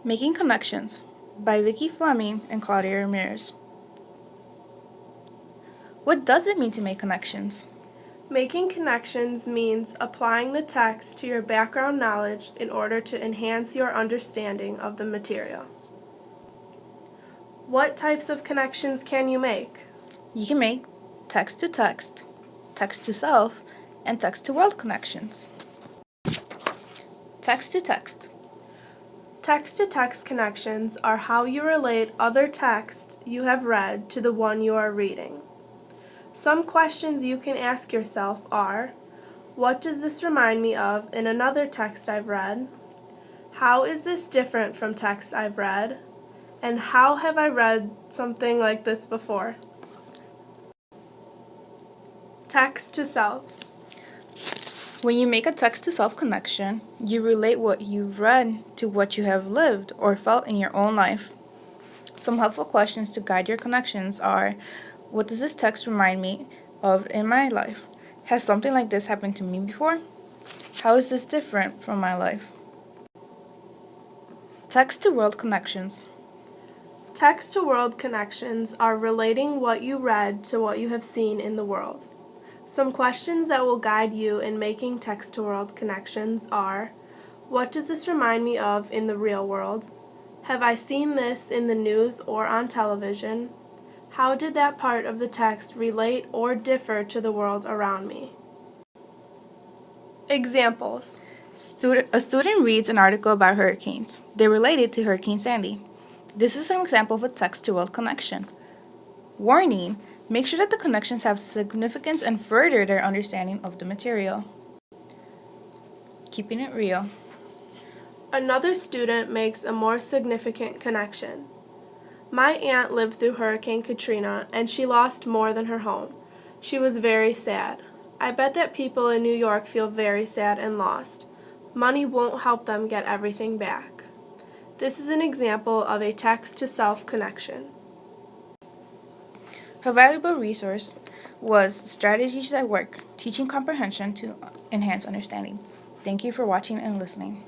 Making Connections by Vicky Fleming and Claudia Ramirez. What does it mean to make connections? Making connections means applying the text to your background knowledge in order to enhance your understanding of the material. What types of connections can you make? You can make text to self, and text to world connections. Text to text. Text-to-text connections are how you relate other text you have read to the one you are reading. Some questions you can ask yourself are, what does this remind me of in another text I've read? How is this different from texts I've read? And how have I read something like this before? Text to self. When you make a text to self connection, you relate what you've read to what you have lived or felt in your own life. Some helpful questions to guide your connections are, what does this text remind me of in my life? Has something like this happened to me before? How is this different from my life? Text to world connections. Text to world connections are relating what you read to what you have seen in the world. Some questions that will guide you in making text to world connections are, what does this remind me of in the real world? Have I seen this in the news or on television? How did that part of the text relate or differ to the world around me? Examples. A student reads an article about hurricanes. They relate it to Hurricane Sandy. This is an example of a text to world connection. Warning: make sure that the connections have significance and further their understanding of the material. Keeping it real. Another student makes a more significant connection. My aunt lived through Hurricane Katrina and she lost more than her home. She was very sad. I bet that people in New York feel very sad and lost. Money won't help them get everything back. This is an example of a text-to-self connection. A valuable resource was Strategies at Work, Teaching Comprehension to Enhance Understanding. Thank you for watching and listening.